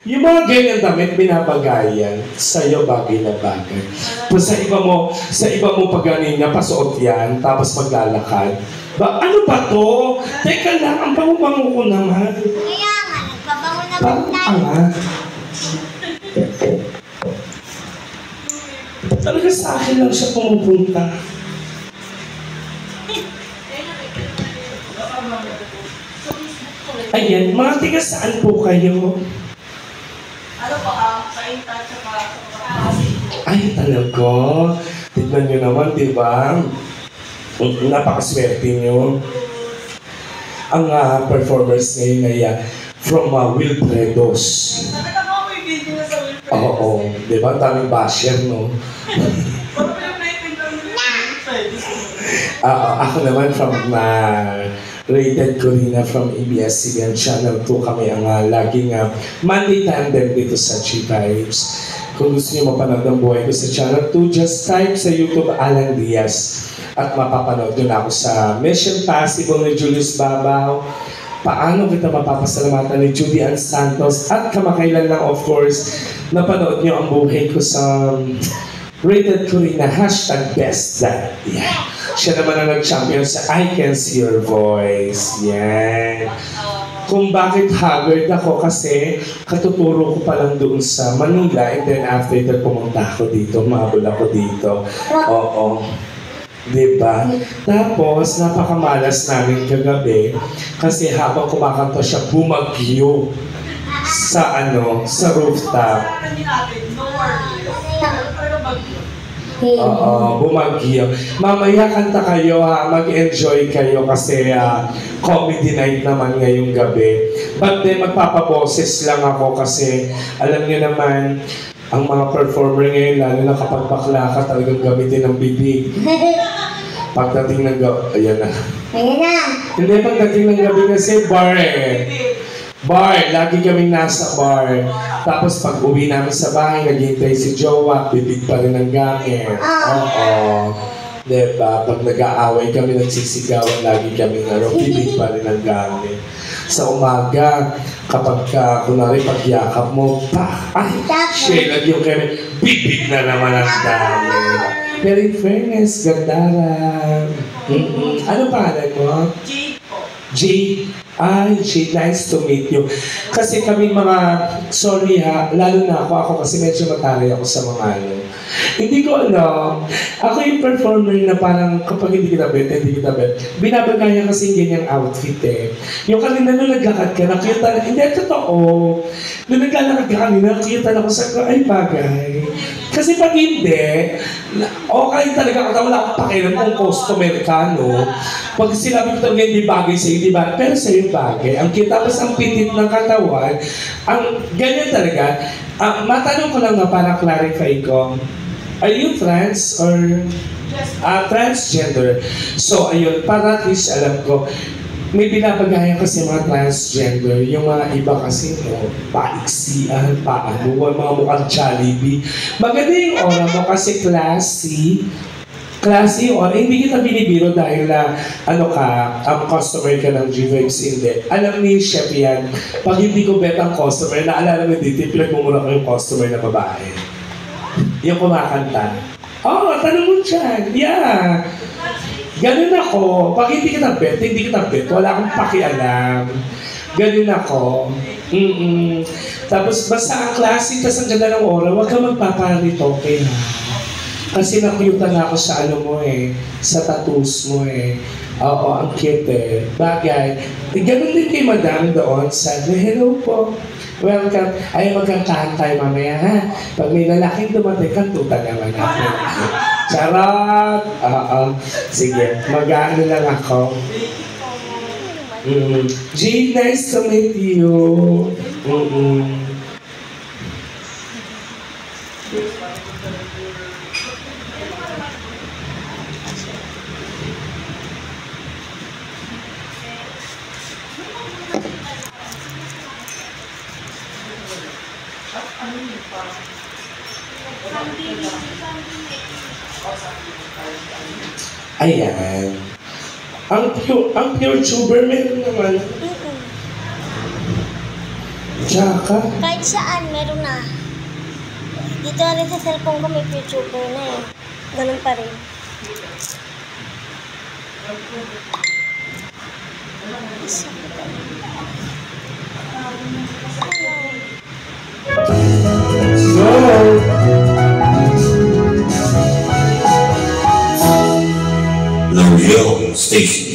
Yung mga ganyan damit, binabagayan, sa'yo bagay na bagay. Tapos sa iba mo pag ganin nga, pasuot yan, tapos maglalakad. Ano ba to? Teka lang, ang bango-bango ko naman. Kaya nga, nagbabango naman Parang tayo. Talaga sa akin lang siya pumupunta. Ayan, mga tiga saan po kayo? Ano ba sa intan sa Ay, talaga. Tignan nyo naman, di ba? Napakaswerte nyo. Ang performers ngayon ay from Wilfredos. Nakita mo yung video na sa Wilfred. Oo, di ba? Daming basher, no? Parang pinag-naipin lang yung Wilfred. Ako naman from Rated Corina from ABS-CBN Channel 2. Kami ang laging Monday tandem dito sa G-Vibes. Kung gusto niyo mapanood ang buhay ko sa Channel 2, just type sa YouTube Alan Diaz. At mapapanood nyo na ako sa Mission Possible ni Julius Babaw. Paano kita mapapasalamatan ni Judy Ann Santos. At kamakailan lang, of course, napanood nyo ang buhay ko sa Rated Corina, #best dad. Yeah. Siya naman ang nag-champion sa I Can See Your Voice. Yan. Kung bakit haggard ako kasi katuturo ko pa lang doon sa Manila and then after that pumunta ako dito, mahabol ako dito. Oo. Diba? Tapos, napakamalas namin kagabi kasi habang kumakanta siya, bumagyo sa rooftop. No worries. Oo, bumagyo. Mamaya kanta kayo ha, mag-enjoy kayo kasi comedy night naman ngayong gabi. But then magpapaboses lang ako kasi alam niyo naman, ang mga performer ngayon, lalo na kapag bakla ka, talagang gamitin ng bibig. Pagdating ng gabi, ayan na. Ayan na. Hindi, pagdating ng gabi kasi bar Bar, lagi kaming nasa bar. Tapos pag uwi namin sa bahay, naghihintay si Jowa, bibig pa rin ang gamit. Oo. Diba? Pag nag-aaway kami, nagsisigawan, lagi kami bibig pa rin ang gamit. Sa umaga, kapag kunwari pagyakap mo, share yung kami, bibig na naman ang gamit. Pero in fairness, gandaran. Ano pangalan mo? Jade po. Jade. Ay, Jade, nice to meet you. Kasi kami sorry ha, lalo na ako kasi medyo mataray ako sa mga Hindi ko alam. Ako yung performer na parang kapag hindi kita bet, binabagaya kasi ganyang outfit eh. Yung kanina nung naglakad ka, nakita na, hindi, totoo. Nung naglalakad ka kanina, nakita na ko sa ay bagay. Kasi pag hindi, okay talaga, wala akong pakialam kung customer ka, no? Pag sinabi ko talaga hindi bagay sa'yo, di ba? Pero sa'yo bagay. Ang kita, tapos ang pitit ng katawan, ang ganyan talaga. Matanong ko lang na para clarify ko, are you trans or transgender? So, ayun, para at least alam ko, may binabagayan kasi mga transgender, yung mga iba kasi, paiksian, paanuan, mga mukhang Jollibee. Maganda yung aura mo kasi classy or hindi kita binibiro dahil ang customer ka ng G-Vibes, hindi. Alam ni Chef yan, pag hindi ko bet ang customer, naalala mo dito, pinagmumura ko yung customer na babae. Yung kumakanta. Tanong mo dyan. Yeah. Ganun ako. Pag hindi kita bet, wala akong pakialam. Ganun ako. Tapos basta ang classy, tas ang ganda ng aura, huwag ka magpaparitoke na. Kasi nakuyutan ako sa sa tattoos mo Oo, ang cute Bagay. Ganun din kay Madam doon. Sabi, hello po. Welcome. Ay, magkantahan tayo mamaya ha. Pag may lalaking dumating, kantutan naman ako. Charot! Sige, mag-ano lang ako. G, nice to meet you. Ayan. Ang pure tuber meron naman. Tsaka, Kahit saan, meron na. Dito na rin sa cellphone ko, may YouTuber na eh. Ganun pa rin. L'Oreal Station.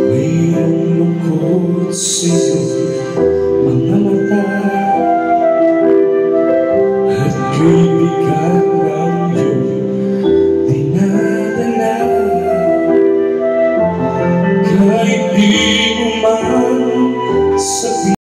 mayroong lungkot sa'yo, mga mata, at kaibigan ng iyong dinadala. Kahit di mo man sabihin,